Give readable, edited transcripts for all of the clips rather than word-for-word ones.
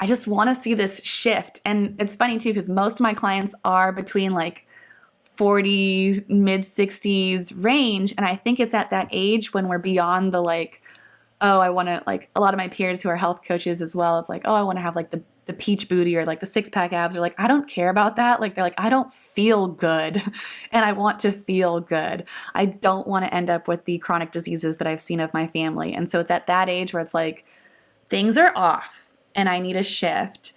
I just want to see this shift. And it's funny too, because most of my clients are between like 40s, mid 60s range. And I think it's at that age when we're beyond the like, oh, I want to, like a lot of my peers who are health coaches as well. It's like, oh, I want to have like the peach booty or like the 6-pack abs, or like, I don't care about that. Like, they're like, I don't feel good and I want to feel good. I don't want to end up with the chronic diseases that I've seen of my family. And so it's at that age where it's like, things are off and I need a shift.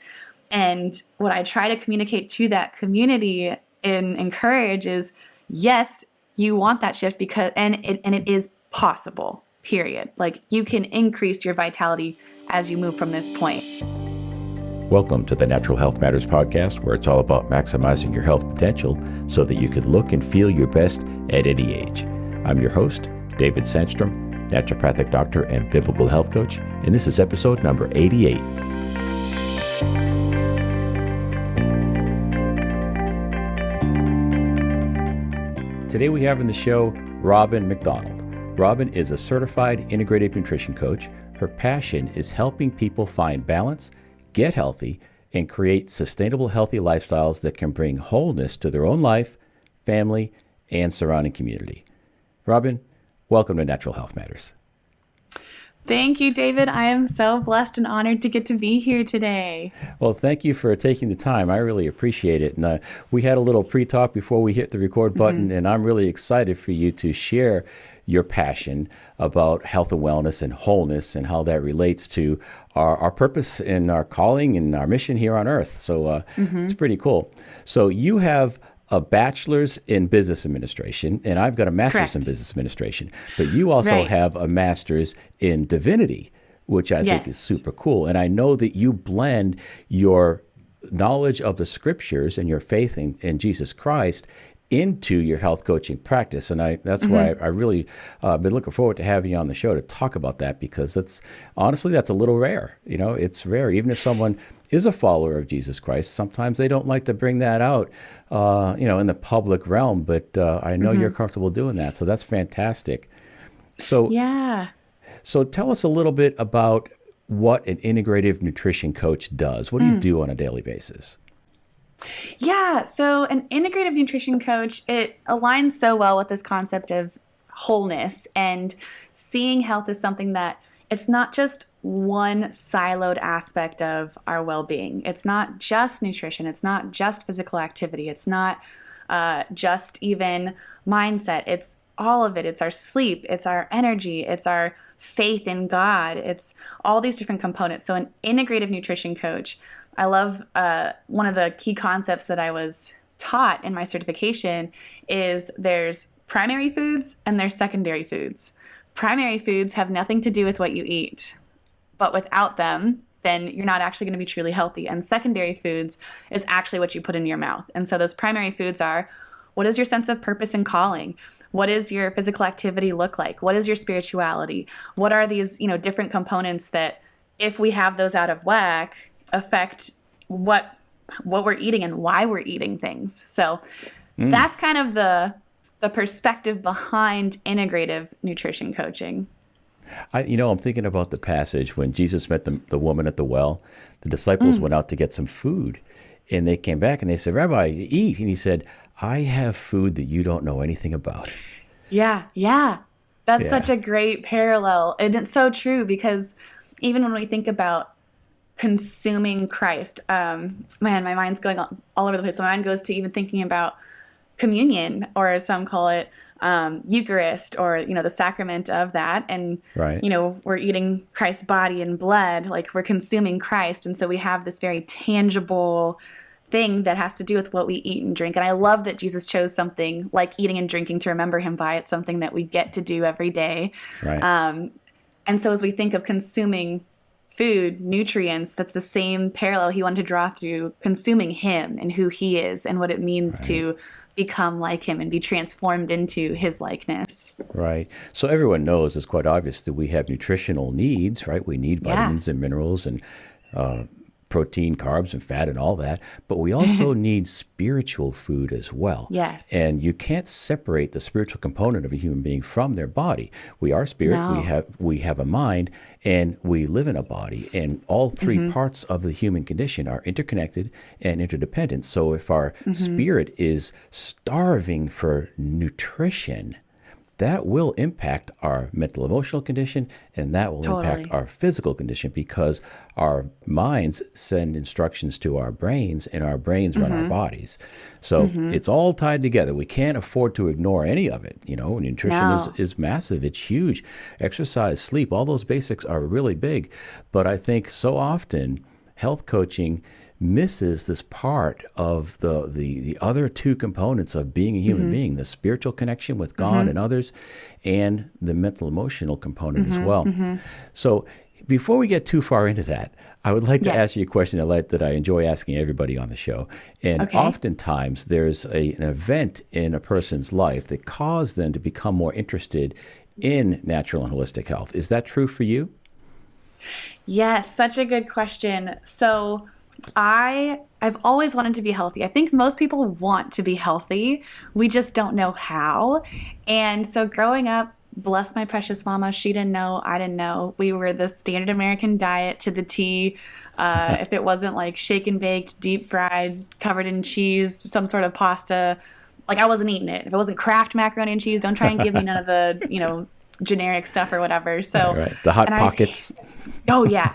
And what I try to communicate to that community and encourage is, yes, you want that shift because, and it is possible, period. Like, you can increase your vitality as you move from this point. Welcome to the Natural Health Matters podcast, where it's all about maximizing your health potential so that you can look and feel your best at any age. I'm your host, David Sandstrom, naturopathic doctor and biblical health coach, and this is episode number 88. Today we have on the show Robin McDonald. Robin is a certified integrative nutrition coach. Her passion is helping people find balance, get healthy, and create sustainable, healthy lifestyles that can bring wholeness to their own life, family, and surrounding community. Robin, welcome to Natural Health Matters. Thank you, David. I am so blessed and honored to get to be here today. Well, thank you for taking the time. I really appreciate it. And we had a little pre-talk before we hit the record button, and I'm really excited for you to share your passion about health and wellness and wholeness and how that relates to our purpose and our calling and our mission here on Earth. So it's pretty cool. So you have a bachelor's in business administration, and I've got a master's in business administration. But you also have a master's in divinity, which I think is super cool. And I know that you blend your knowledge of the scriptures and your faith in Jesus Christ into your health coaching practice. And that's why I really been looking forward to having you on the show to talk about that, because that's a little rare. You know, it's rare. Even if someone is a follower of Jesus Christ, sometimes they don't like to bring that out, in the public realm. But I know you're comfortable doing that. So that's fantastic. So tell us a little bit about what an integrative nutrition coach does. What do you do on a daily basis? Yeah, so an integrative nutrition coach, it aligns so well with this concept of wholeness and seeing health as something that it's not just one siloed aspect of our well-being. It's not just nutrition. It's not just physical activity. It's not just even mindset. It's all of it. It's our sleep. It's our energy. It's our faith in God. It's all these different components. So an integrative nutrition coach, I love one of the key concepts that I was taught in my certification is there's primary foods and there's secondary foods. Primary foods have nothing to do with what you eat, but without them, then you're not actually going to be truly healthy. And secondary foods is actually what you put in your mouth. And so those primary foods are, what is your sense of purpose and calling? What does your physical activity look like? What is your spirituality? What are these, different components that if we have those out of whack, affect what we're eating and why we're eating things. So that's kind of the perspective behind integrative nutrition coaching. I'm thinking about the passage when Jesus met the woman at the well. The disciples went out to get some food, and they came back and they said, "Rabbi, eat." And he said, "I have food that you don't know anything about." Yeah. That's such a great parallel. And it's so true, because even when we think about consuming Christ, my mind's going all over the place. My mind goes to even thinking about communion, or some call it Eucharist, or the sacrament of that. And we're eating Christ's body and blood, like we're consuming Christ. And so we have this very tangible thing that has to do with what we eat and drink. And I love that Jesus chose something like eating and drinking to remember him by. It's something that we get to do every day. And so as we think of consuming food, nutrients, that's the same parallel he wanted to draw through consuming him and who he is and what it means to become like him and be transformed into his likeness. Right. So everyone knows, it's quite obvious that we have nutritional needs, right? We need vitamins and minerals and protein, carbs, and fat and all that, but we also need spiritual food as well. Yes. And you can't separate the spiritual component of a human being from their body. We are spirit, No. we have a mind, and we live in a body. And all three parts of the human condition are interconnected and interdependent. So if our spirit is starving for nutrition, that will impact our mental emotional condition, and that will impact Totally. our physical condition, because our minds send instructions to our brains and our brains run our bodies. So it's all tied together. We can't afford to ignore any of it. Nutrition No. is massive. It's huge. Exercise, sleep, all those basics are really big. But I think so often health coaching misses this part of the other two components of being a human being, the spiritual connection with God and others, and the mental emotional component as well. So before we get too far into that, I would like to Yes. ask you a question that I enjoy asking everybody on the show. And Okay. oftentimes there's an event in a person's life that caused them to become more interested in natural and holistic health. Is that true for you? Yes, such a good question. So I've always wanted to be healthy. I think most people want to be healthy. We just don't know how. And so growing up, bless my precious mama, she didn't know, I didn't know. We were the standard American diet to the T. If it wasn't like shake and baked, deep fried, covered in cheese, some sort of pasta, like I wasn't eating it. If it wasn't Kraft macaroni and cheese, don't try and give me none of the, generic stuff or whatever. So, Right. The Hot and Pockets. oh yeah.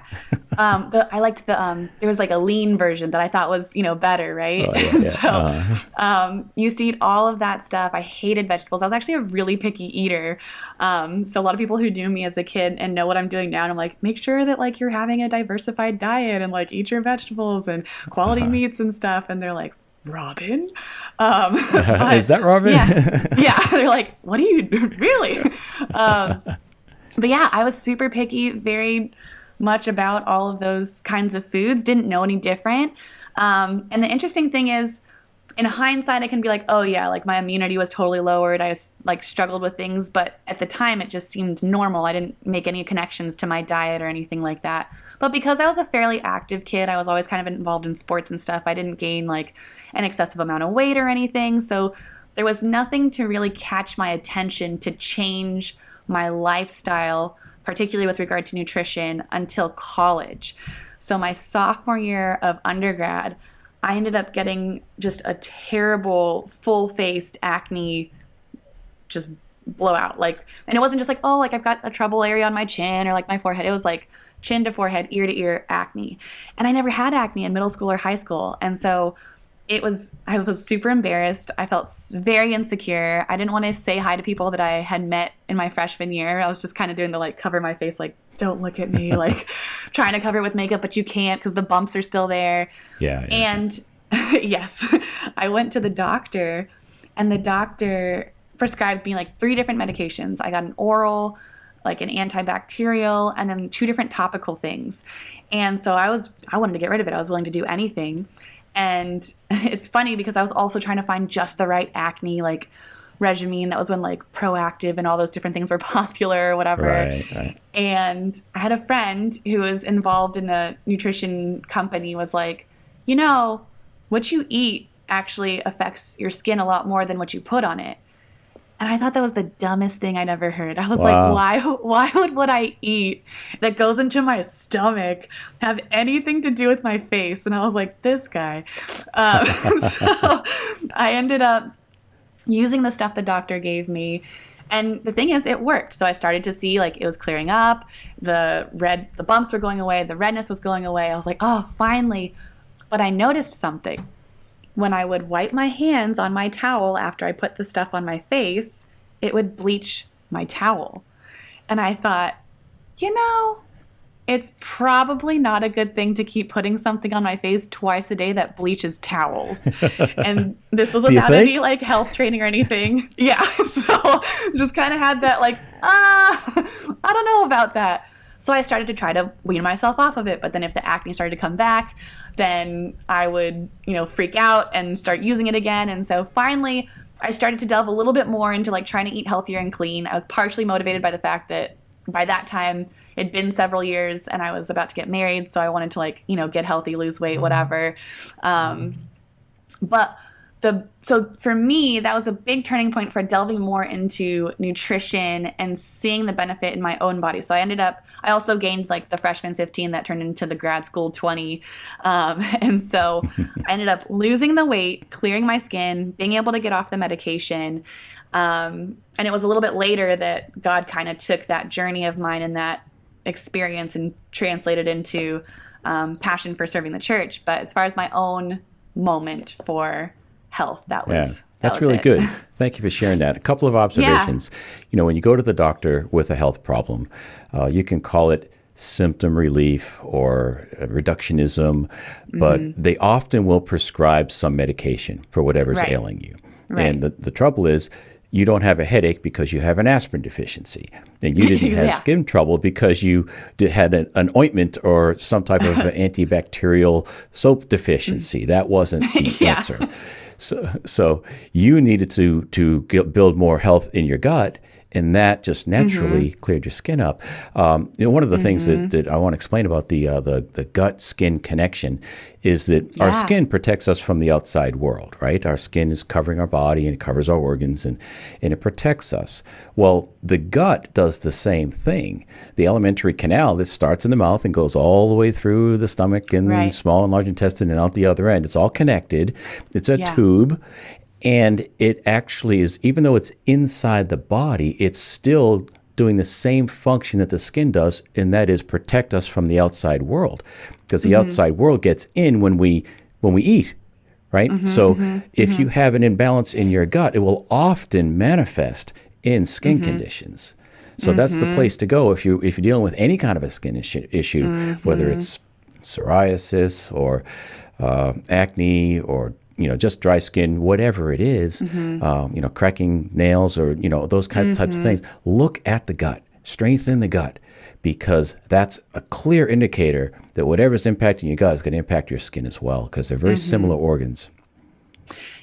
I liked there was like a lean version that I thought was, better, right? Oh, yeah, So, used to eat all of that stuff. I hated vegetables. I was actually a really picky eater. So a lot of people who knew me as a kid and know what I'm doing now, and I'm like, make sure that like you're having a diversified diet and like eat your vegetables and quality meats and stuff. And they're like, Robin? Is that Robin? Yeah. Yeah. They're like, what do you really? But yeah, I was super picky, very much about all of those kinds of foods, didn't know any different. And the interesting thing is, in hindsight, I can be like, oh yeah, like my immunity was totally lowered. I like struggled with things, but at the time it just seemed normal. I didn't make any connections to my diet or anything like that. But because I was a fairly active kid, I was always kind of involved in sports and stuff. I didn't gain like an excessive amount of weight or anything. So there was nothing to really catch my attention to change my lifestyle, particularly with regard to nutrition, until college. So my sophomore year of undergrad, I ended up getting just a terrible full-faced acne just blowout. And it wasn't just like, oh, like I've got a trouble area on my chin or like my forehead. It was like chin to forehead, ear to ear acne. And I never had acne in middle school or high school. And so I was super embarrassed. I felt very insecure. I didn't want to say hi to people that I had met in my freshman year. I was just kind of doing the like cover my face, like don't look at me, like trying to cover it with makeup, but you can't because the bumps are still there. Yeah. And yes, I went to the doctor, and the doctor prescribed me like 3 different medications. I got an oral, like an antibacterial, and then 2 different topical things. And so I wanted to get rid of it. I was willing to do anything. And it's funny because I was also trying to find just the right acne like regimen. That was when like Proactive and all those different things were popular or whatever. Right. And I had a friend who was involved in a nutrition company was like, what you eat actually affects your skin a lot more than what you put on it. And I thought that was the dumbest thing I'd ever heard. I was Wow. like, why would what I eat that goes into my stomach have anything to do with my face? And I was like, this guy. So I ended up using the stuff the doctor gave me. And the thing is, it worked. So I started to see like it was clearing up. The bumps were going away. The redness was going away. I was like, oh, finally. But I noticed something. When I would wipe my hands on my towel after I put the stuff on my face, it would bleach my towel. And I thought, it's probably not a good thing to keep putting something on my face twice a day that bleaches towels. And this was Do you without think? any like health training or anything. Yeah. So just kind of had that like, I don't know about that. So I started to try to wean myself off of it. But then if the acne started to come back, then I would, freak out and start using it again. And so finally, I started to delve a little bit more into like trying to eat healthier and clean. I was partially motivated by the fact that by that time, it'd been several years and I was about to get married. So I wanted to like, get healthy, lose weight, whatever. But so for me, that was a big turning point for delving more into nutrition and seeing the benefit in my own body. So I also gained like the freshman 15 that turned into the grad school 20. And so I ended up losing the weight, clearing my skin, being able to get off the medication. And it was a little bit later that God kind of took that journey of mine and that experience and translated into passion for serving the church. But as far as my own moment for health, that's really good. Thank you for sharing that. A couple of observations. When you go to the doctor with a health problem, you can call it symptom relief or reductionism, but they often will prescribe some medication for whatever's ailing you. Right. And the trouble is, you don't have a headache because you have an aspirin deficiency. And you didn't have skin trouble because you had an ointment or some type of antibacterial soap deficiency. That wasn't the answer. So you needed to build more health in your gut, and that just naturally cleared your skin up. One of the things that I want to explain about the gut-skin connection is that our skin protects us from the outside world, right? Our skin is covering our body and it covers our organs and it protects us. Well, the gut does the same thing. The alimentary canal that starts in the mouth and goes all the way through the stomach and the small and large intestine and out the other end. It's all connected. It's a tube. And it actually is, even though it's inside the body, it's still doing the same function that the skin does, and that is protect us from the outside world. Because the outside world gets in when we eat, right? So if you have an imbalance in your gut, it will often manifest in skin conditions. So that's the place to go if you're dealing with any kind of a skin issue, whether it's psoriasis or acne or just dry skin, whatever it is, cracking nails or, those types of things. Look at the gut, strengthen the gut, because that's a clear indicator that whatever's impacting your gut is going to impact your skin as well, because they're very similar organs.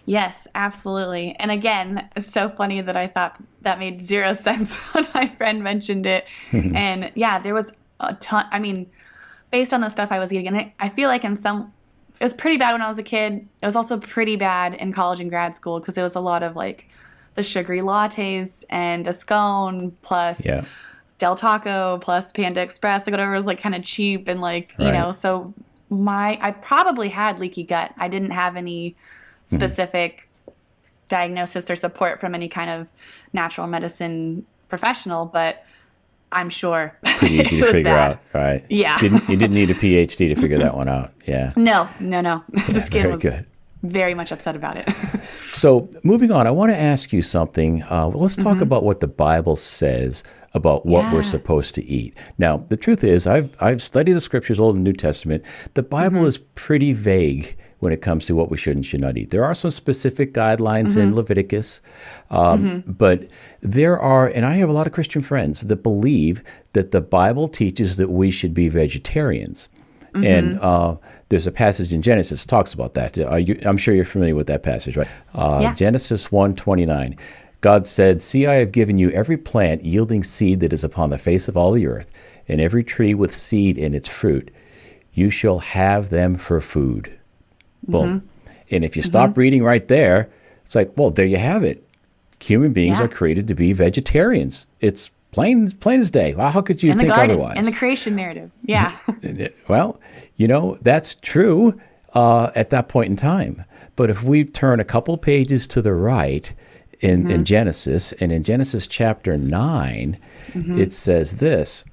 Yes, absolutely. And again, it's so funny that I thought that made zero sense when my friend mentioned it. And there was a ton, based on the stuff I was eating, and I feel like it was pretty bad when I was a kid. It was also pretty bad in college and grad school because it was a lot of like the sugary lattes and a scone plus Del Taco plus Panda Express, like whatever was like kind of cheap and like, so I probably had leaky gut. I didn't have any specific diagnosis or support from any kind of natural medicine professional, but I'm sure pretty easy to figure out, right? Yeah. You didn't need a PhD to figure that one out. Yeah. No. The skin was good. Very much upset about it. So moving on, I want to ask you something. Let's talk about what the Bible says about what we're supposed to eat. Now, the truth is, I've studied the scriptures, Old and New Testament. The Bible is pretty vague when it comes to what we should and should not eat. There are some specific guidelines in Leviticus, but there are, and I have a lot of Christian friends that believe that the Bible teaches that we should be vegetarians. And there's a passage in Genesis that talks about that. I'm sure you're familiar with that passage, right? Genesis 1:29. God said, "See, I have given you every plant yielding seed that is upon the face of all the earth, and every tree with seed in its fruit. You shall have them for food." Boom. And if you stop reading right there, it's like, well, there you have it. Human beings are created to be vegetarians. It's plain as day. Well, how could you think otherwise? In the creation narrative. Yeah. Well, that's true at that point in time. But if we turn a couple pages to the right in Genesis, and in Genesis chapter 9, it says this,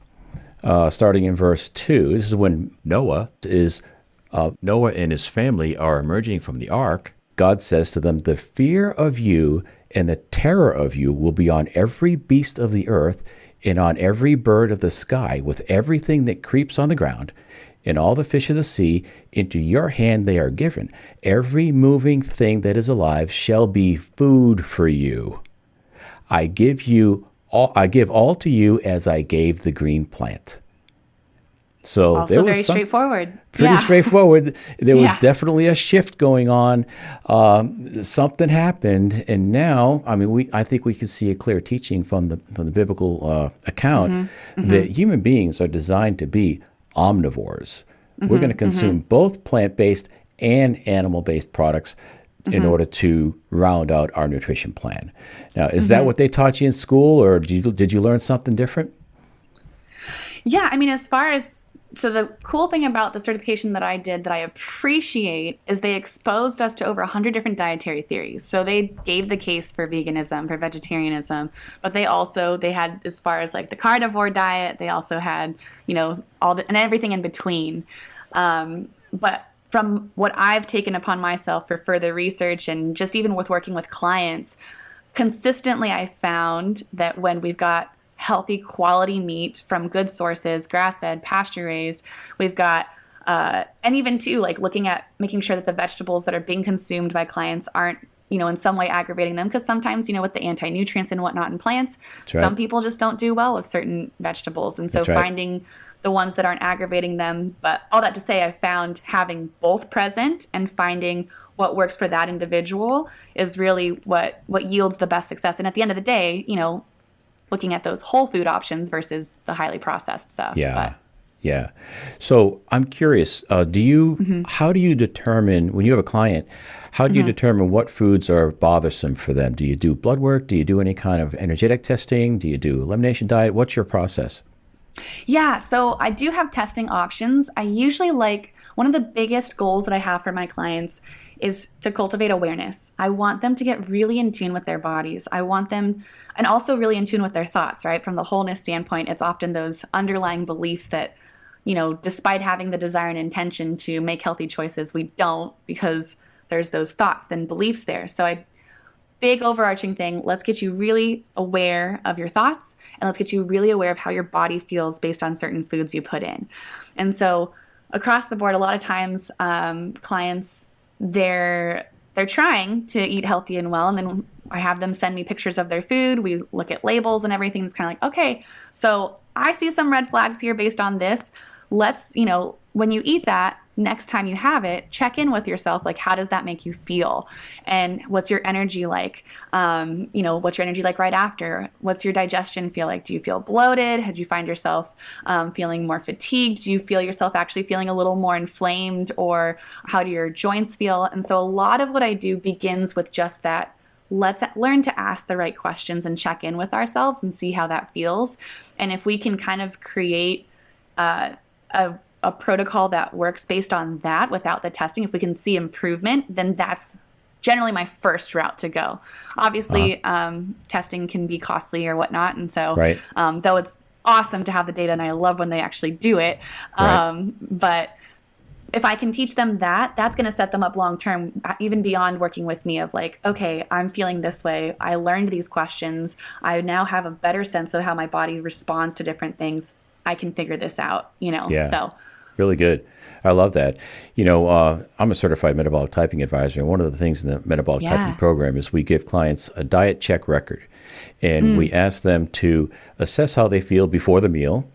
starting in verse 2. This is when Noah and his family are emerging from the ark. God says to them, "The fear of you and the terror of you will be on every beast of the earth and on every bird of the sky, with everything that creeps on the ground, and all the fish of the sea. Into your hand they are given. Every moving thing that is alive shall be food for you. I give all to you as I gave the green plant." So Also very straightforward. pretty Yeah. straightforward. There was Yeah. definitely a shift going on. Something happened, and now, I mean, I think we can see a clear teaching from the biblical account that human beings are designed to be omnivores. We're going to consume both plant-based and animal-based products in order to round out our nutrition plan. Now, is that what they taught you in school, or did you learn something different? Yeah, I mean, so the cool thing about the certification that I did that I appreciate is they exposed us to over 100 different dietary theories. So they gave the case for veganism, for vegetarianism, but they had, as far as like the carnivore diet, they also had, and everything in between. But from what I've taken upon myself for further research and just even with working with clients, consistently I found that when we've got healthy quality meat from good sources, grass-fed, pasture-raised, we've got, and even too, like looking at making sure that the vegetables that are being consumed by clients aren't, in some way aggravating them. Because sometimes, with the anti-nutrients and whatnot in plants, some people just don't do well with certain vegetables. And so finding the ones that aren't aggravating them. But all that to say, I found having both present and finding what works for that individual is really what yields the best success. And at the end of the day, looking at those whole food options versus the highly processed stuff. Yeah. So I'm curious, how do you determine, when you have a client, how do you determine what foods are bothersome for them? Do you do blood work? Do you do any kind of energetic testing? Do you do elimination diet? What's your process? Yeah, so I do have testing options. I usually one of the biggest goals that I have for my clients is to cultivate awareness. I want them to get really in tune with their bodies. I want them, and also really in tune with their thoughts, right? From the wholeness standpoint, it's often those underlying beliefs that, despite having the desire and intention to make healthy choices, we don't, because there's those thoughts and beliefs there. So big overarching thing, let's get you really aware of your thoughts, and let's get you really aware of how your body feels based on certain foods you put in. And so across the board, a lot of times clients, they're trying to eat healthy and well, and then I have them send me pictures of their food. We look at labels and everything. It's kind of like, okay, so I see some red flags here based on this. Let's, when you eat that, next time you have it, check in with yourself. Like, how does that make you feel? And what's your energy like? What's your energy like right after? What's your digestion feel like? Do you feel bloated? Do you find yourself feeling more fatigued? Do you feel yourself actually feeling a little more inflamed? Or how do your joints feel? And so a lot of what I do begins with just that. Let's learn to ask the right questions and check in with ourselves and see how that feels. And if we can kind of create a protocol that works based on that without the testing, if we can see improvement, then that's generally my first route to go. Obviously, testing can be costly or whatnot. And so, though it's awesome to have the data and I love when they actually do it, but if I can teach them that, that's going to set them up long term, even beyond working with me of like, okay, I'm feeling this way. I learned these questions. I now have a better sense of how my body responds to different things. I can figure this out, so. Really good. I love that. I'm a certified metabolic typing advisor, and one of the things in the metabolic typing program is we give clients a diet check record, and we ask them to assess how they feel before the meal,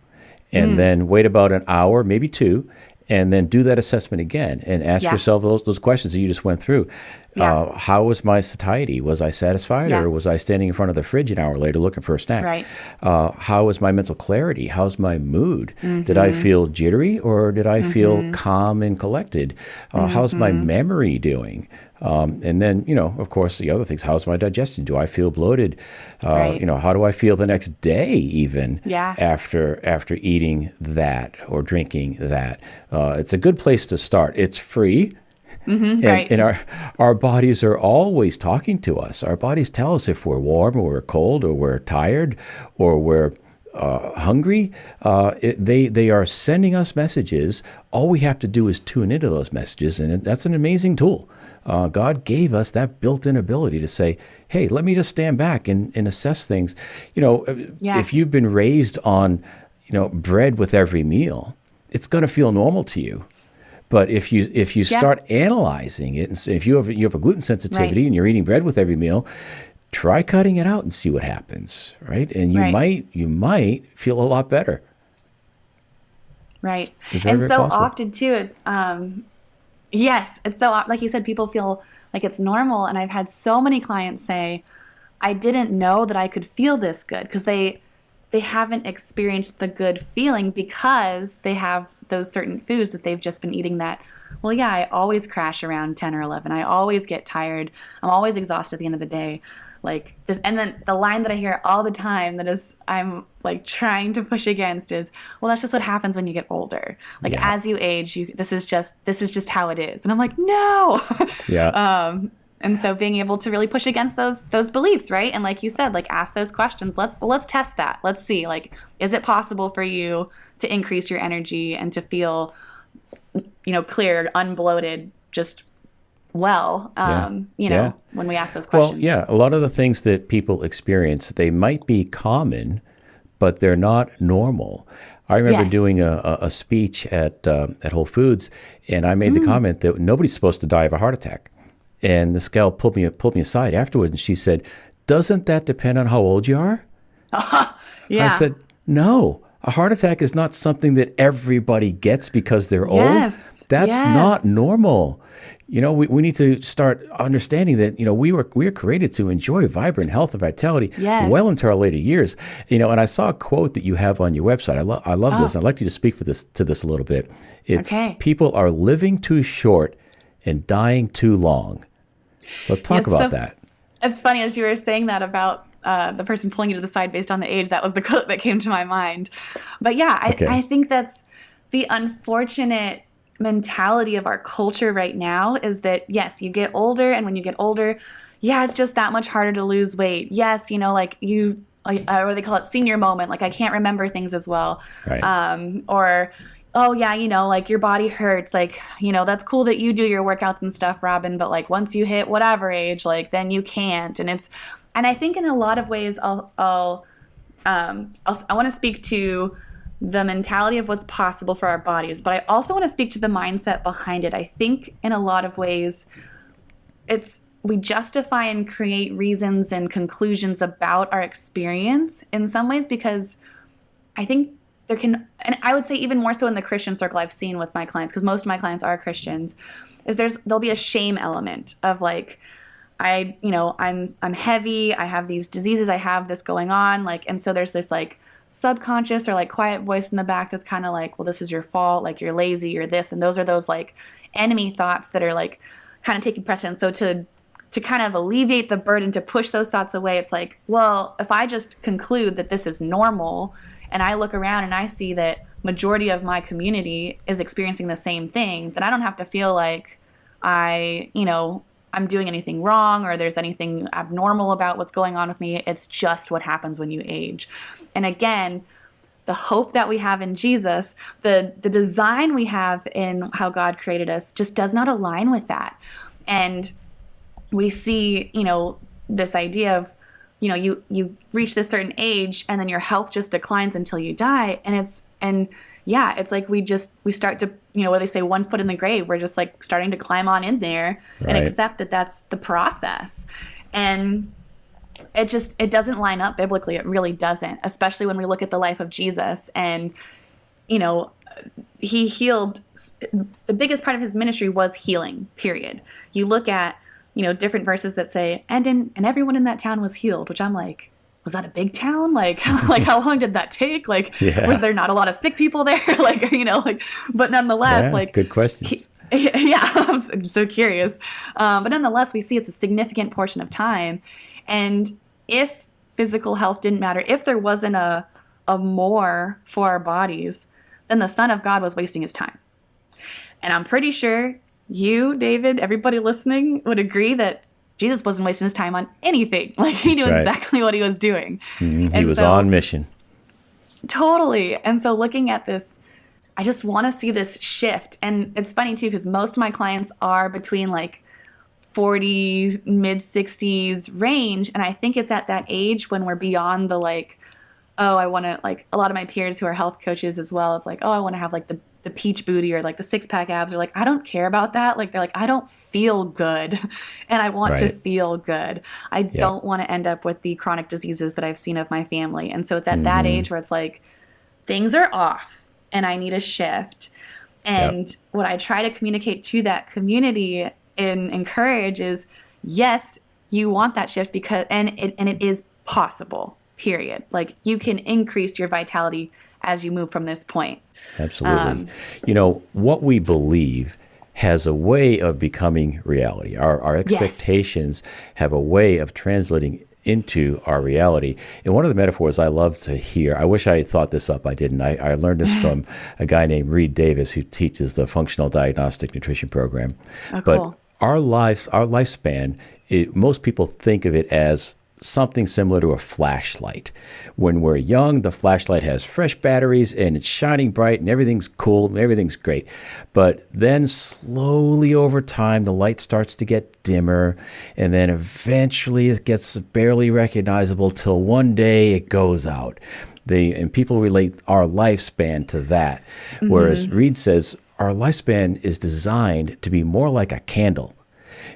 and then wait about an hour, maybe two, and then do that assessment again and ask yourself those questions that you just went through. How was my satiety? Was I satisfied, or was I standing in front of the fridge an hour later looking for a snack? How was my mental clarity? How's my mood? Did I feel jittery, or did I feel calm and collected? How's my memory doing? And then, of course, the other things, how's my digestion? Do I feel bloated? How do I feel the next day even after eating that or drinking that? It's a good place to start. It's free. And our bodies are always talking to us. Our bodies tell us if we're warm or we're cold or we're tired or we're hungry. They are sending us messages. All we have to do is tune into those messages, and that's an amazing tool. God gave us that built-in ability to say, hey, let me just stand back and assess things. If you've been raised on, bread with every meal, it's going to feel normal to you. But if you start analyzing it, and so if you have a gluten sensitivity and you're eating bread with every meal, try cutting it out and see what happens, right? And you might feel a lot better. Right. It's very, And very so possible. often too, it's, yes, it's so, like you said, people feel like it's normal. And I've had so many clients say, I didn't know that I could feel this good because they haven't experienced the good feeling because they have those certain foods that they've just been eating that, well, yeah, I always crash around 10 or 11. I always get tired. I'm always exhausted at the end of the day. Like this, and then the line that I hear all the time that is, I'm like trying to push against is, well, that's just what happens when you get older. Like Yeah. as you age, this is just how it is. And I'm like, no. Yeah. And so being able to really push against those beliefs, right? And like you said, like ask those questions. Let's test that. Let's see, like, is it possible for you to increase your energy and to feel, clear, unbloated, just well, Yeah. Yeah. when we ask those Well, questions. yeah, a lot of the things that people experience, they might be common, but they're not normal. I remember Yes. doing a speech at Whole Foods, and I made the comment that nobody's supposed to die of a heart attack. And this gal pulled me aside afterward, and she said, "Doesn't that depend on how old you are?" I Yeah. said, "No, a heart attack is not something that everybody gets because they're old. Yes. That's not Yes. normal." We need to start understanding that, we were created to enjoy vibrant health and vitality well Yes. into our later years. And I saw a quote that you have on your website. I love this. Oh, I'd like you to speak to this a little bit. It's okay. people are living too short and dying too long. So Yeah, talk about that. it's funny as you were saying that about the person pulling you to the side based on the age. That was the quote that came to my mind. But yeah, I Okay. think that's the unfortunate mentality of our culture right now is that, yes, you get older. And when you get older, yeah, it's just that much harder to lose weight. Yes, like what do they call it? Senior moment. Like I can't remember things as well. Right. Or, oh yeah, like your body hurts. Like, that's cool that you do your workouts and stuff, Robin, but like once you hit whatever age, like then you can't. And I think in a lot of ways, I want to speak to the mentality of what's possible for our bodies, but I also want to speak to the mindset behind it. I think in a lot of ways, we justify and create reasons and conclusions about our experience in some ways because I think and I would say even more so in the Christian circle I've seen with my clients, because most of my clients are Christians, is there'll be a shame element of like, I'm heavy, I have these diseases, I have this going on, like, and so there's this like subconscious or like quiet voice in the back that's kind of like, well, this is your fault, like you're lazy, you're this, and those are those like enemy thoughts that are like kind of taking precedence. So to kind of alleviate the burden, to push those thoughts away, it's like, well, if I just conclude that this is normal and I look around and I see that majority of my community is experiencing the same thing, then I don't have to feel like I'm doing anything wrong or there's anything abnormal about what's going on with me. It's just what happens when you age. And again, the hope that we have in Jesus, the design we have in how God created us just does not align with that. And we see, this idea of, you reach this certain age and then your health just declines until you die. It's like we start to, what they say, 1 foot in the grave. We're just like starting to climb on in there and Right. accept that that's the process. And it doesn't line up biblically. It really doesn't, especially when we look at the life of Jesus. And, he healed. The biggest part of his ministry was healing, period. You look at, different verses that say, and everyone in that town was healed, which I'm like, was that a big town? Like, like how long did that take? Like, was Yeah. there not a lot of sick people there? But nonetheless, Yeah. like, Good questions. yeah, I'm so curious. But nonetheless, we see it's a significant portion of time. And if physical health didn't matter, if there wasn't a more for our bodies, then the Son of God was wasting his time. And I'm pretty sure you, David, everybody listening would agree that Jesus wasn't wasting his time on anything. Like he knew That's right. exactly what he was doing. He And was so on mission. totally. And so looking at this, I just want to see this shift. And it's funny too, because most of my clients are between like 40s, mid 60s range. And I think it's at that age when we're beyond the like, oh, I want to, like a lot of my peers who are health coaches as well. It's like, oh, I want to have like the peach booty or like the 6-pack abs, or like, I don't care about that. Like, they're like, I don't feel good and I want to Right. feel good. I Yeah. don't want to end up with the chronic diseases that I've seen of my family. And so it's at that age where it's like, things are off. and I need a shift. Yep. And what I try to communicate to that community and encourage is, yes, you want that shift because, and it is possible, period. Like, you can increase your vitality as you move from this point. Absolutely. What we believe has a way of becoming reality. Our expectations have a way of translating into our reality. And one of the metaphors I love to hear, I wish I had thought this up, I didn't. I learned this from a guy named Reed Davis, who teaches the Functional Diagnostic Nutrition Program. Oh, But cool. our lifespan, most people think of it as something similar to a flashlight. When we're young, the flashlight has fresh batteries and it's shining bright and everything's cool and everything's great. But then slowly over time, the light starts to get dimmer, and then eventually it gets barely recognizable till one day it goes out. And people relate our lifespan to that. Whereas Reed says our lifespan is designed to be more like a candle.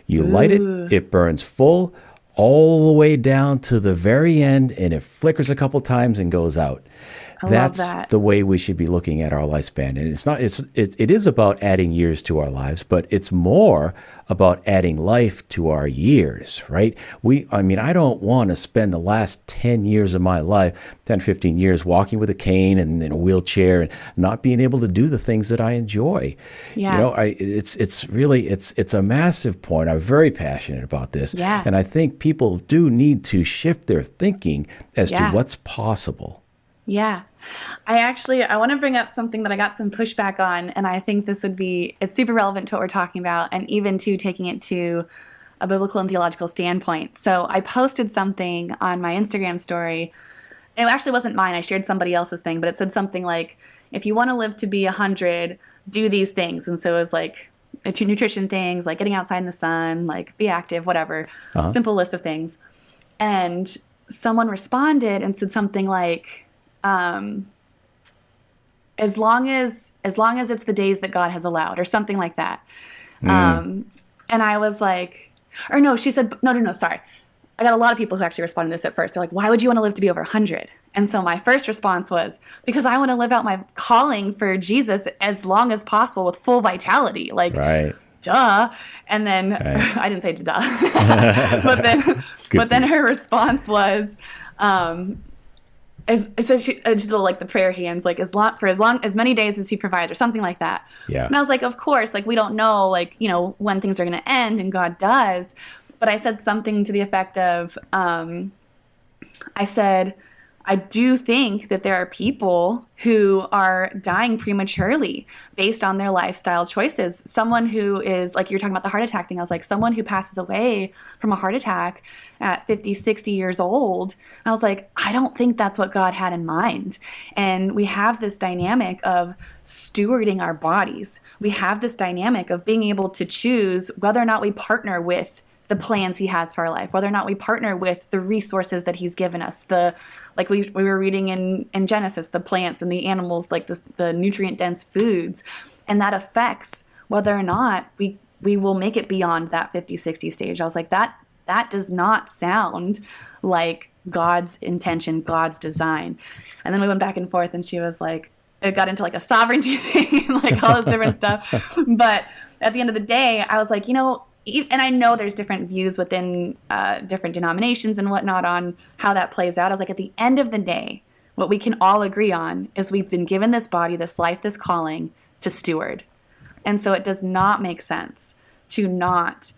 You light it, it burns full, all the way down to the very end, and it flickers a couple times and goes out. That's love that. the way we should be looking at our lifespan. And it is about adding years to our lives, but it's more about adding life to our years, right? I don't want to spend the last 10 years of my life, 10, 15 years, walking with a cane and in a wheelchair and not being able to do the things that I enjoy. Yeah. It's a massive point. I'm very passionate about this. Yeah. And I think people do need to shift their thinking as to Yeah. what's possible. Yeah. I want to bring up something that I got some pushback on, and I think it's super relevant to what we're talking about, and even to taking it to a biblical and theological standpoint. So I posted something on my Instagram story. It actually wasn't mine. I shared somebody else's thing, but it said something like, if you want to live to be 100, do these things. And so it was like nutrition things, like getting outside in the sun, like be active, whatever, simple list of things. And someone responded and said something like, as long as it's the days that God has allowed, or something like that. And I was like, or no, she said, no, sorry. I got a lot of people who actually responded to this at first. They're like, why would you want to live to be over 100? And so my first response was, because I want to live out my calling for Jesus as long as possible with full vitality. Like, Right. duh. And then I didn't say duh. but then her response was, so she did like the prayer hands, like as many days as he provides, or something like that. Yeah. And I was like, of course, like we don't know, like, when things are going to end, and God does. But I said something to the effect of, I said, I do think that there are people who are dying prematurely based on their lifestyle choices. Someone who is, like, you're talking about the heart attack thing. I was like, someone who passes away from a heart attack at 50, 60 years old. I was like, I don't think that's what God had in mind. And we have this dynamic of stewarding our bodies. We have this dynamic of being able to choose whether or not we partner with the plans he has for our life, whether or not we partner with the resources that he's given us, like we were reading in Genesis, the plants and the animals, like the nutrient dense foods, and that affects whether or not we will make it beyond that 50, 60 stage. I was like, that does not sound like God's intention, God's design. And then we went back and forth, and she was like, it got into like a sovereignty thing and like all this different stuff. But at the end of the day, I was like, and I know there's different views within different denominations and whatnot on how that plays out. I was like, at the end of the day, what we can all agree on is we've been given this body, this life, this calling to steward. And so it does not make sense to not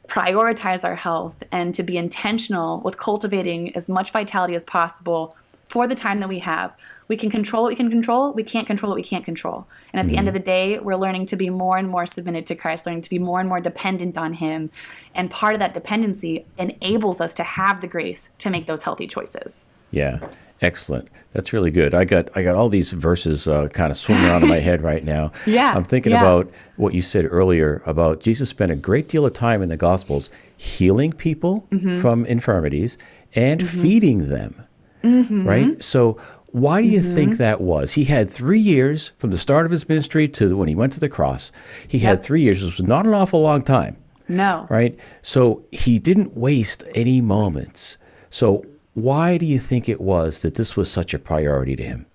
prioritize our health and to be intentional with cultivating as much vitality as possible for the time that we have. We can control what we can control. We can't control what we can't control. And at the end of the day, we're learning to be more and more submitted to Christ, learning to be more and more dependent on him. And part of that dependency enables us to have the grace to make those healthy choices. Yeah. Excellent. That's really good. I got all these verses kind of swimming around in my head right now. Yeah. I'm thinking about what you said earlier about Jesus spent a great deal of time in the Gospels healing people from infirmities and feeding them. Right? So why do you think that was? He had 3 years from the start of his ministry to when he went to the cross. He had 3 years, which was not an awful long time. No. Right? So he didn't waste any moments. So why do you think it was that this was such a priority to him?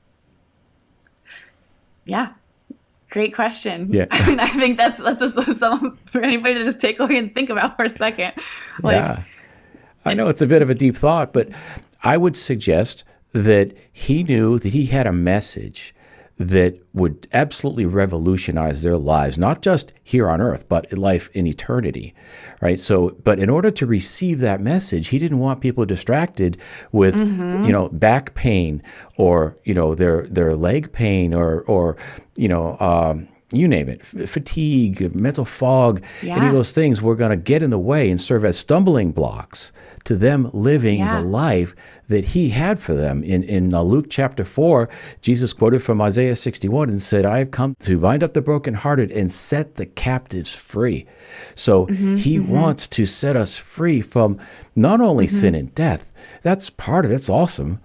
Yeah. Great question. Yeah. I mean, I think that's just some for anybody to just take away and think about for a second. Like, Yeah. I know it's a bit of a deep thought, but I would suggest that he knew that he had a message that would absolutely revolutionize their lives, not just here on earth, but in life in eternity, right? So, but in order to receive that message, he didn't want people distracted with, back pain or, their leg pain or you name it, fatigue, mental fog, any of those things were going to get in the way and serve as stumbling blocks to them living the life that he had for them. In Luke chapter 4, Jesus quoted from Isaiah 61 and said, I have come to bind up the brokenhearted and set the captives free. So he wants to set us free from not only sin and death, that's part of it, that's awesome,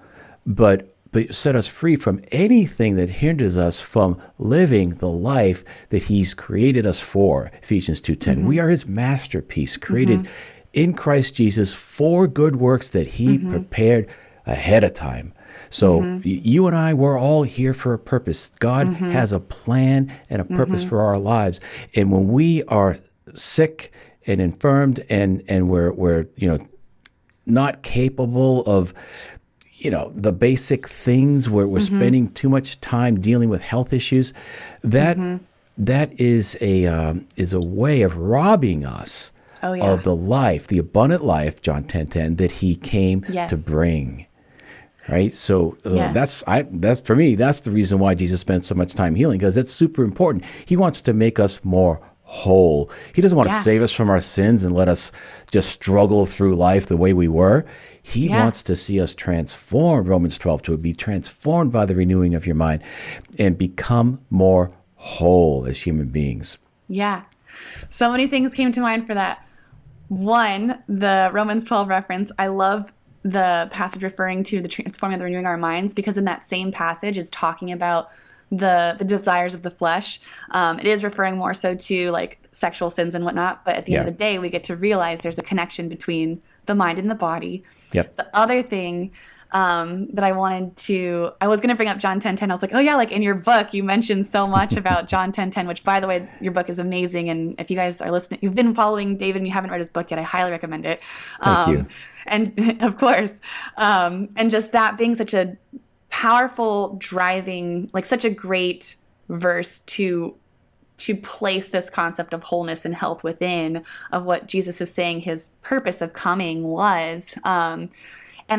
but set us free from anything that hinders us from living the life that he's created us for. Ephesians 2:10. We are his masterpiece, created in Christ Jesus for good works that he prepared ahead of time. So you and I, we're all here for a purpose. God has a plan and a purpose for our lives. And when we are sick and infirmed and we're not capable of the basic things where we're spending too much time dealing with health issues, that is a way of robbing us of the life, the abundant life, John 10:10, that he came to bring. Right. So that's for me, that's the reason why Jesus spent so much time healing, because it's super important. He wants to make us more whole. He doesn't want to save us from our sins and let us just struggle through life the way we were. He wants to see us transformed, Romans 12, to be transformed by the renewing of your mind and become more whole as human beings. Yeah. So many things came to mind for that. One, the Romans 12 reference. I love the passage referring to the transforming of the renewing our minds, because in that same passage is talking about the desires of the flesh. It is referring more so to like sexual sins and whatnot, but at the end of the day, we get to realize there's a connection between the mind and the body. Yep. The other thing that I was going to bring up John 10:10. I was like, oh yeah, like in your book, you mentioned so much about John 10:10, which by the way, your book is amazing. And if you guys are listening, you've been following David and you haven't read his book yet, I highly recommend it. Thank you. And of course, and just that being such a powerful driving, like such a great verse to place this concept of wholeness and health within of what Jesus is saying his purpose of coming was. And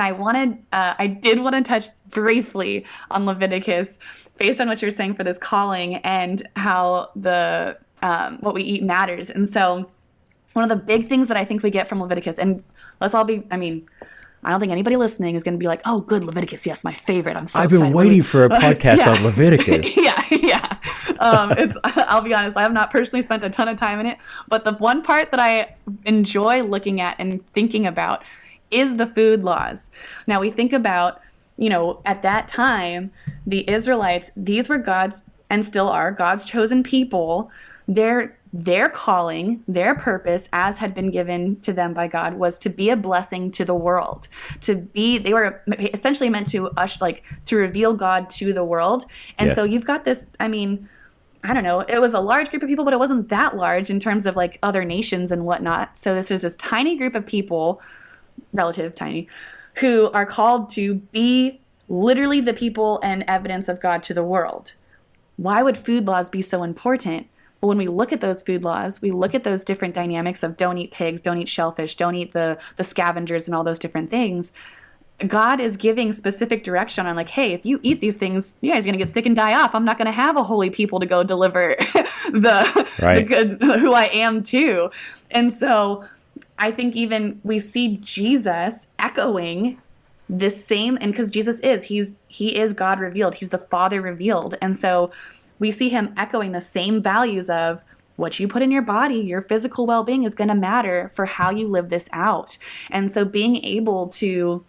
I did want to touch briefly on Leviticus based on what you're saying for this calling and how the what we eat matters. And so one of the big things that I think we get from Leviticus, and let's all be, I don't think anybody listening is going to be like, oh, good, Leviticus. Yes, my favorite. I'm so I've excited. been waiting for a podcast on Leviticus. Yeah. I'll be honest, I have not personally spent a ton of time in it, but the one part that I enjoy looking at and thinking about is the food laws. Now we think about, at that time, the Israelites, these were God's, and still are, God's chosen people. Their calling, their purpose, as had been given to them by God, was to be a blessing to the world. They were essentially meant to reveal God to the world. And so you've got this, I don't know, it was a large group of people, but it wasn't that large in terms of like other nations and whatnot. So this is this tiny group of people, relative tiny, who are called to be literally the people and evidence of God to the world. Why would food laws be so important? But when we look at those food laws, we look at those different dynamics of don't eat pigs, don't eat shellfish, don't eat the scavengers and all those different things. God is giving specific direction on like, hey, if you eat these things, you guys are going to get sick and die off. I'm not going to have a holy people to go deliver the good, who I am too. And so I think even we see Jesus echoing this same, and because Jesus he is God revealed. He's the Father revealed. And so we see him echoing the same values of what you put in your body, your physical well-being is going to matter for how you live this out. And so being able to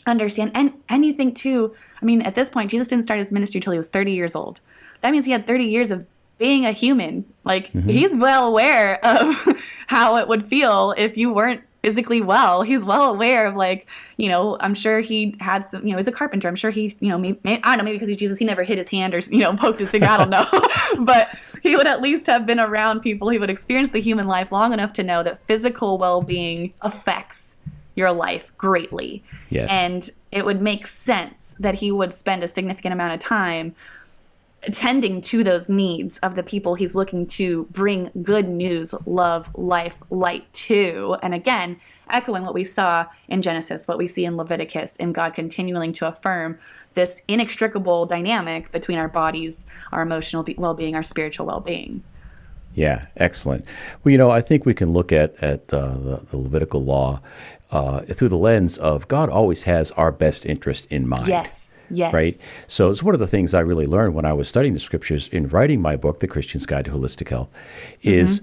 understand, and you think too, at this point, Jesus didn't start his ministry till he was 30 years old. That means he had 30 years of being a human. Like he's well aware of how it would feel if you weren't physically well. He's well aware of, like, I'm sure he had some, he's a carpenter. I'm sure he, I don't know, maybe because he's Jesus, he never hit his hand or, poked his finger. I don't know. But he would at least have been around people. He would experience the human life long enough to know that physical well-being affects your life greatly. Yes. And it would make sense that he would spend a significant amount of time attending to those needs of the people he's looking to bring good news, love, life, light to. And again, echoing what we saw in Genesis, what we see in Leviticus, and God continuing to affirm this inextricable dynamic between our bodies, our emotional well-being, our spiritual well-being. Yeah, excellent. Well, I think we can look at the Levitical law through the lens of God always has our best interest in mind. Yes. Yes. Right? So it's one of the things I really learned when I was studying the scriptures in writing my book, The Christian's Guide to Holistic Health, is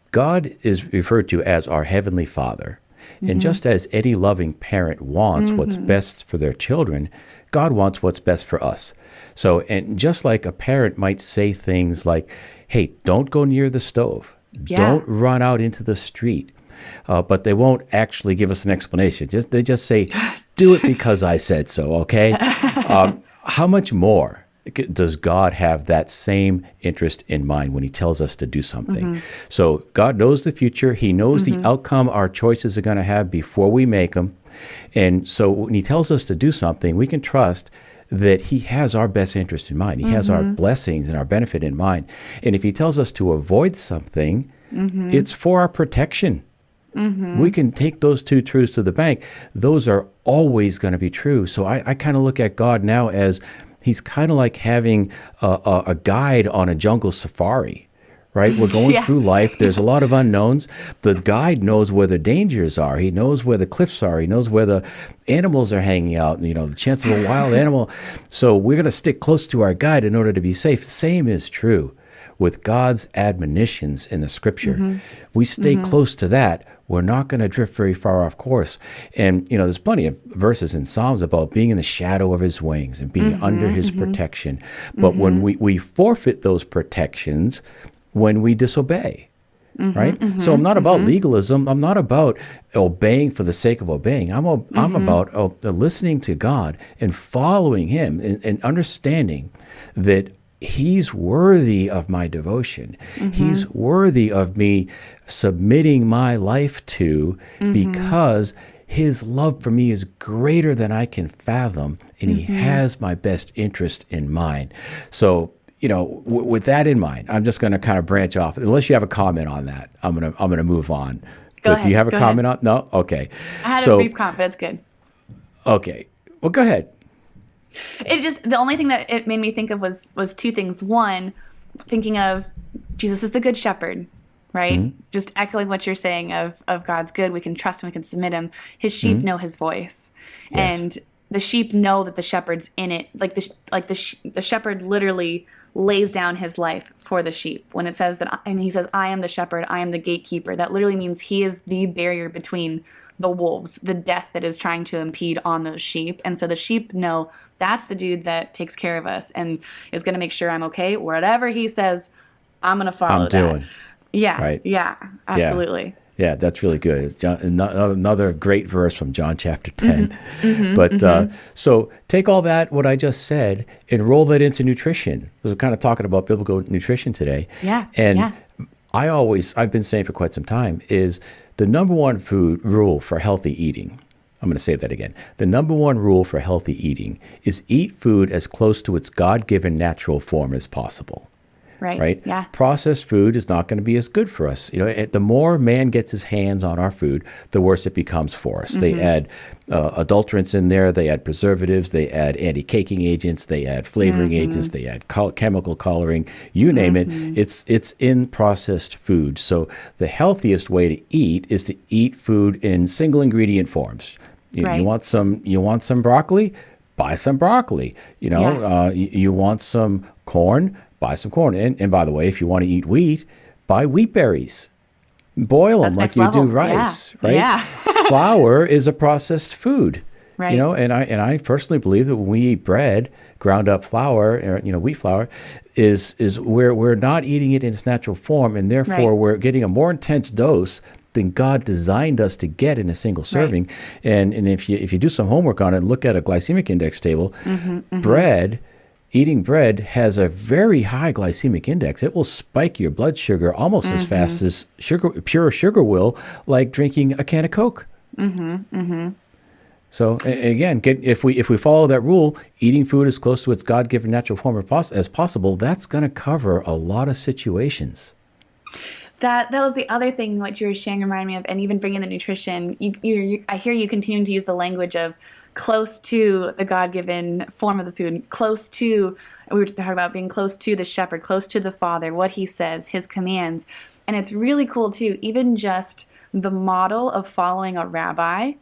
God is referred to as our Heavenly Father. And just as any loving parent wants what's best for their children, God wants what's best for us. So, and just like a parent might say things like, hey, don't go near the stove. Yeah. Don't run out into the street. But they won't actually give us an explanation. They just say, do it because I said so, okay? How much more does God have that same interest in mind when he tells us to do something? So God knows the future. He knows the outcome our choices are going to have before we make them. And so when he tells us to do something, we can trust that he has our best interest in mind. He has our blessings and our benefit in mind. And if he tells us to avoid something, it's for our protection. We can take those two truths to the bank. Those are always going to be true. So I kind of look at God now as he's kind of like having a guide on a jungle safari, right? We're going through life. There's a lot of unknowns. The guide knows where the dangers are. He knows where the cliffs are. He knows where the animals are hanging out, the chance of a wild animal. So we're going to stick close to our guide in order to be safe. Same is true with God's admonitions in the scripture. We stay close to that. We're not going to drift very far off course. And, there's plenty of verses in Psalms about being in the shadow of his wings and being under his protection. But when we forfeit those protections when we disobey, right? So I'm not about legalism. I'm not about obeying for the sake of obeying. I'm about listening to God and following him and understanding that he's worthy of my devotion. He's worthy of me submitting my life to because his love for me is greater than I can fathom, and he has my best interest in mind. So, with that in mind, I'm just going to kind of branch off. Unless you have a comment on that, I'm going to move on. Go ahead, do you have a comment on? No? Okay. I had a brief comment, but it's good. Okay. Well, go ahead. It just, the only thing that it made me think of was two things. One, thinking of Jesus is the good shepherd, right? Just echoing what you're saying of God's good. We can trust him, we can submit him. His sheep know his voice. Yes. And the sheep know that the shepherd's in it. The shepherd literally lays down his life for the sheep. When it says that, and he says, I am the shepherd, I am the gatekeeper, that literally means he is the barrier between the wolves, the death that is trying to impede on those sheep. And so the sheep know that's the dude that takes care of us and is going to make sure I'm okay. Whatever he says, I'm going to follow that. Yeah. Right. Yeah, absolutely. Yeah, that's really good. It's another great verse from John chapter 10. But so take all that, what I just said, and roll that into nutrition. Because we're kind of talking about biblical nutrition today. Yeah. And I've been saying for quite some time, is the number one rule for healthy eating. I'm going to say that again. The number one rule for healthy eating is eat food as close to its God-given natural form as possible. Right? Yeah. Processed food is not going to be as good for us. The more man gets his hands on our food, the worse it becomes for us. They add adulterants in there. They add preservatives. They add anti-caking agents. They add flavoring agents. They add chemical coloring. You name it. It's in processed food. So the healthiest way to eat is to eat food in single ingredient forms. You want some broccoli? Buy some broccoli. You want some corn? Buy some corn. And by the way, if you want to eat wheat, buy wheat berries. Boil them like you do rice, right? Yeah. Flour is a processed food. Right. And I personally believe that when we eat bread, ground up flour, wheat flour, is we're not eating it in its natural form, and therefore we're getting a more intense dose than God designed us to get in a single serving. And if you do some homework on it and look at a glycemic index table, eating bread has a very high glycemic index. It will spike your blood sugar almost as fast as pure sugar will, like drinking a can of Coke. So again, if we follow that rule, eating food as close to its God-given natural form as possible, that's going to cover a lot of situations. That was the other thing what you were sharing reminded me of, and even bringing the nutrition. I hear you continuing to use the language of close to the God-given form of the food, close to, we were talking about being close to the shepherd, close to the Father, what he says, his commands. And it's really cool too, even just the model of following a rabbi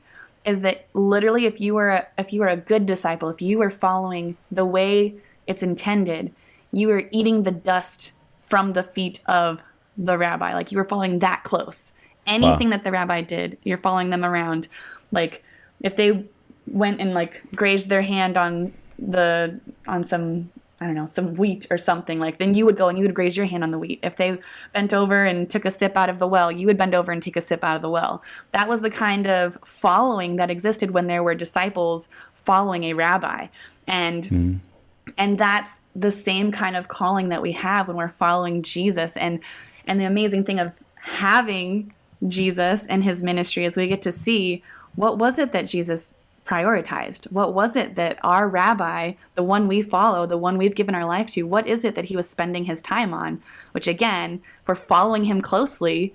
is that literally if you were a good disciple, if you were following the way it's intended, you were eating the dust from the feet of the rabbi. Like you were following that close. Anything that the rabbi did, you're following them around. Like if they went and like grazed their hand on some, I don't know, some wheat or something, like then you would go and you would graze your hand on the wheat. If they bent over and took a sip out of the well, you would bend over and take a sip out of the well. That was the kind of following that existed when there were disciples following a rabbi. And that's the same kind of calling that we have when we're following Jesus. And the amazing thing of having Jesus and his ministry is we get to see what was it that Jesus prioritized? What was it that our rabbi, the one we follow, the one we've given our life to, what is it that he was spending his time on? Which again, for following him closely,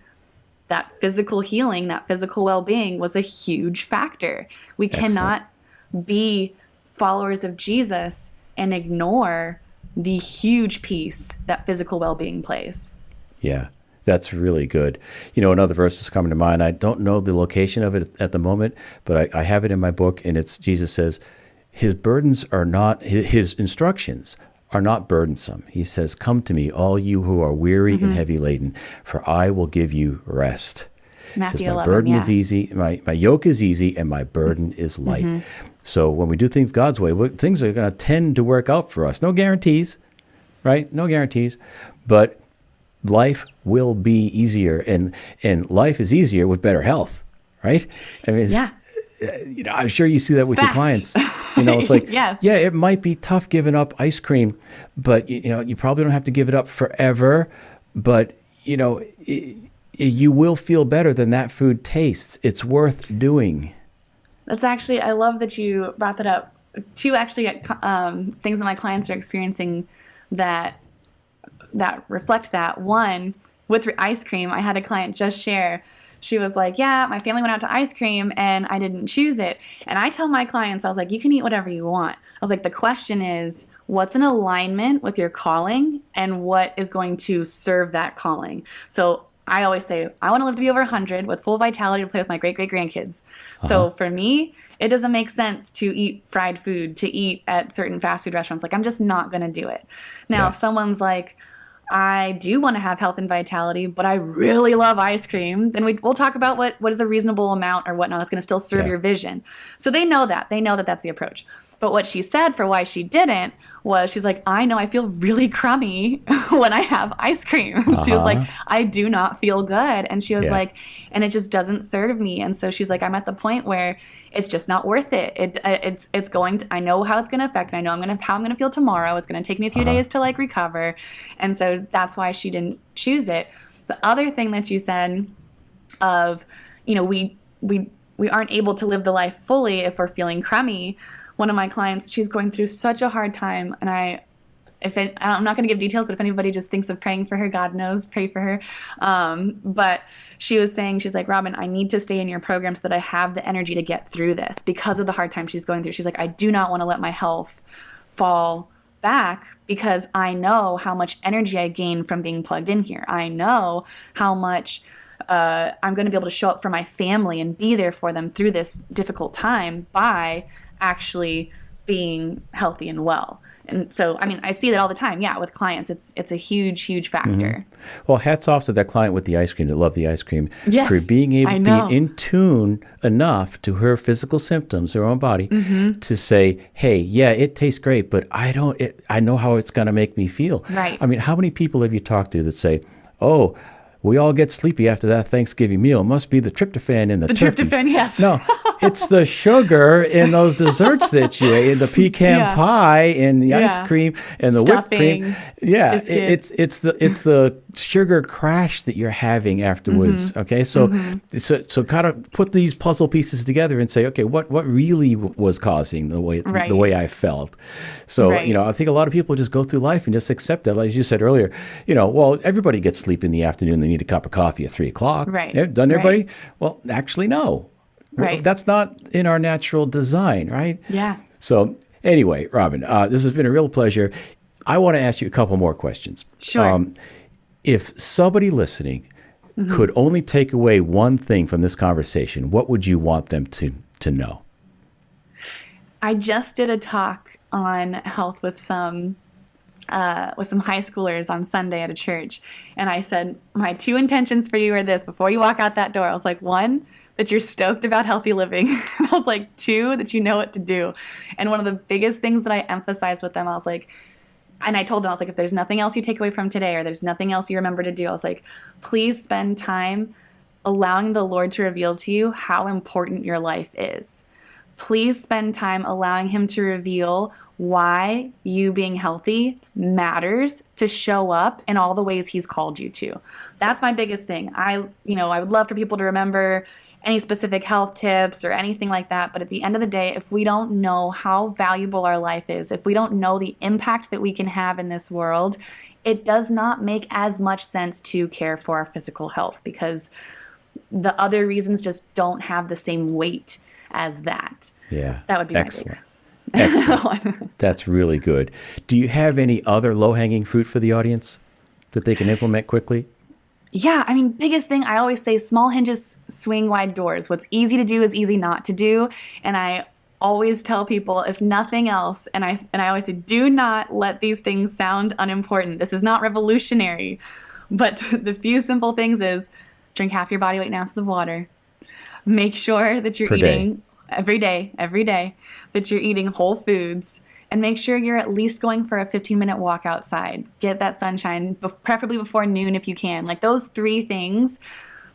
that physical healing, that physical well-being was a huge factor. We Excellent. cannot be followers of Jesus and ignore the huge piece that physical well-being plays. Yeah, that's really good. You know, another verse that's coming to mind, I don't know the location of it at the moment, but I have it in my book, and it's Jesus says, his instructions are not burdensome. He says, come to me, all you who are weary and heavy laden, for I will give you rest. Matthew He says, my 11, burden is easy, my yoke is easy, and my burden is light. So when we do things God's way, things are going to tend to work out for us. No guarantees, right? No guarantees. But life will be easier, and life is easier with better health, right? I mean, you know, I'm sure you see that with your clients. You know, it's like, yes. Yeah, it might be tough giving up ice cream, but you know, you probably don't have to give it up forever. But you know, you will feel better than that food tastes. It's worth doing. That's actually, I love that you brought that up. Two actually things that my clients are experiencing that reflect that. One, with ice cream, I had a client just share. She was like, yeah, my family went out to ice cream and I didn't choose it. And I tell my clients, I was like, you can eat whatever you want. I was like, the question is, what's in alignment with your calling and what is going to serve that calling? So I always say, I want to live to be over 100 with full vitality to play with my great-great-grandkids. So for me, it doesn't make sense to eat fried food, to eat at certain fast food restaurants. Like, I'm just not going to do it. Now, if someone's like, I do want to have health and vitality, but I really love ice cream, then we'll talk about what is a reasonable amount or whatnot that's going to still serve your vision. So they know that. They know that that's the approach. But what she said for why she didn't was, she's like, I know I feel really crummy when I have ice cream. She was like, I do not feel good. And she was like, and it just doesn't serve me. And so she's like, I'm at the point where it's just not worth it. It's going to, I know how it's going to affect me. I know how I'm going to feel tomorrow. It's going to take me a few days to like recover. And so that's why she didn't choose it. The other thing that you said of, you know, we aren't able to live the life fully if we're feeling crummy. One of my clients, she's going through such a hard time, and I'm not going to give details, but if anybody just thinks of praying for her, God knows, pray for her. But she was saying, she's like, Robin, I need to stay in your program so that I have the energy to get through this because of the hard time she's going through. She's like, I do not want to let my health fall back because I know how much energy I gain from being plugged in here. I know how much I'm going to be able to show up for my family and be there for them through this difficult time by actually being healthy and well. And so, I mean, I see that all the time. Yeah, with clients, it's a huge, huge factor. Well, hats off to that client with the ice cream that loved the ice cream for being able to be in tune enough to her physical symptoms, her own body, to say, hey, yeah, it tastes great, but I know how it's going to make me feel. Right. I mean, how many people have you talked to that say, oh, we all get sleepy after that Thanksgiving meal. It must be the tryptophan in the turkey. Tryptophan, yes. No, it's the sugar in those desserts that you ate, the pecan pie and the ice cream and the Stuffing, whipped cream. Yeah, biscuits. it's the sugar crash that you're having afterwards. Okay, so kind of put these puzzle pieces together and say, okay, what really was causing the way I felt. So I think a lot of people just go through life and just accept that, as you said earlier. Well, everybody gets sleep in the afternoon. They need a cup of coffee at 3:00. Right. Doesn't everybody? Well, actually, no. Right. That's not in our natural design, right? Yeah. So anyway, Robin, this has been a real pleasure. I want to ask you a couple more questions. Sure. If somebody listening could only take away one thing from this conversation, what would you want them to know? I just did a talk on health with some high schoolers on Sunday at a church. And I said, my 2 intentions for you are this: before you walk out that door, I was like, 1, that you're stoked about healthy living. And I was like, 2, that you know what to do. And one of the biggest things that I emphasized with them, I was like, and I told them, I was like, if there's nothing else you take away from today, or there's nothing else you remember to do, I was like, please spend time allowing the Lord to reveal to you how important your life is. Please spend time allowing him to reveal why you being healthy matters to show up in all the ways he's called you to. That's my biggest thing. I would love for people to remember any specific health tips or anything like that. But at the end of the day, if we don't know how valuable our life is, if we don't know the impact that we can have in this world, it does not make as much sense to care for our physical health, because the other reasons just don't have the same weight as that. Yeah. That would be excellent. my big Excellent. That's really good. Do you have any other low-hanging fruit for the audience that they can implement quickly? Yeah, I mean, biggest thing, I always say small hinges swing wide doors. What's easy to do is easy not to do. And I always tell people, if nothing else, and I always say, do not let these things sound unimportant. This is not revolutionary. But the few simple things is drink half your body weight in ounces of water. Make sure that you're eating every day, that you're eating whole foods, and make sure you're at least going for a 15-minute walk outside. Get that sunshine, preferably before noon if you can. Like those 3 things,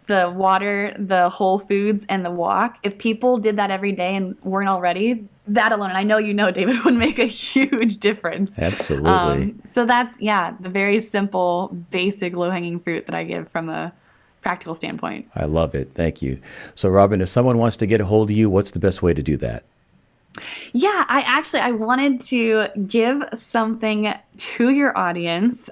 the water, the whole foods, and the walk, if people did that every day and weren't already, that alone, and I know David, would make a huge difference. Absolutely. So that's, the very simple, basic, low-hanging fruit that I give from a practical standpoint. I love it. Thank you. So, Robin, if someone wants to get a hold of you, what's the best way to do that? Yeah, I wanted to give something to your audience.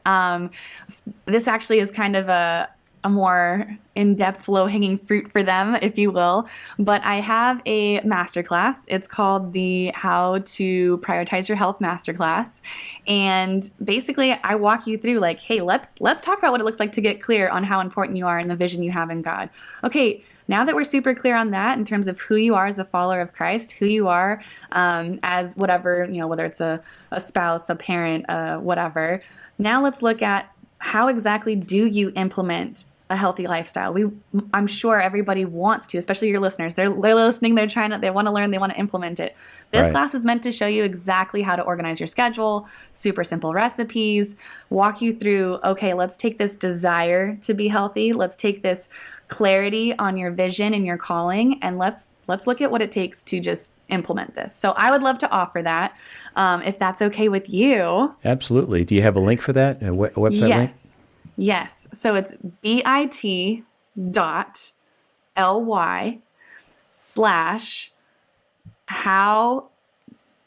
This actually is kind of a more in-depth, low-hanging fruit for them, if you will. But I have a masterclass. It's called the How to Prioritize Your Health Masterclass. And basically, I walk you through like, hey, let's talk about what it looks like to get clear on how important you are and the vision you have in God. Okay, now that we're super clear on that in terms of who you are as a follower of Christ, who you are as whatever, whether it's a spouse, a parent, whatever. Now let's look at how exactly do you implement a healthy lifestyle. I'm sure everybody wants to, especially your listeners. They're listening, they want to learn, they want to implement it. This class is meant to show you exactly how to organize your schedule, super simple recipes, walk you through, okay, let's take this desire to be healthy, let's take this clarity on your vision and your calling, and let's look at what it takes to just implement this. So I would love to offer that, if that's okay with you. Absolutely. Do you have a link for that? A website link? Yes. So it's bit.ly/how,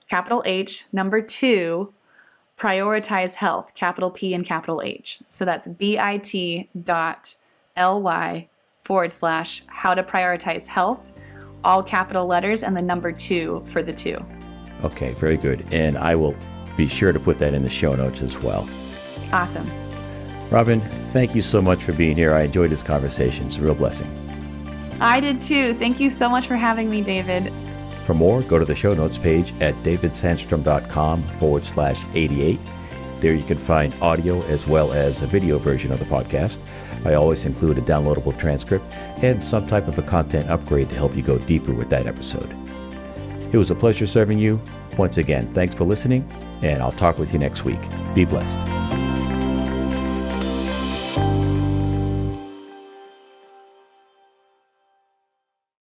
capital H, number 2, prioritize health, capital P and capital H. So that's bit.ly/how to prioritize health, all capital letters, and the number 2 for the 2. Okay, very good. And I will be sure to put that in the show notes as well. Awesome. Robin, thank you so much for being here. I enjoyed this conversation. It's a real blessing. I did too. Thank you so much for having me, David. For more, go to the show notes page at davidsandstrom.com/88. There you can find audio as well as a video version of the podcast. I always include a downloadable transcript and some type of a content upgrade to help you go deeper with that episode. It was a pleasure serving you. Once again, thanks for listening, and I'll talk with you next week. Be blessed.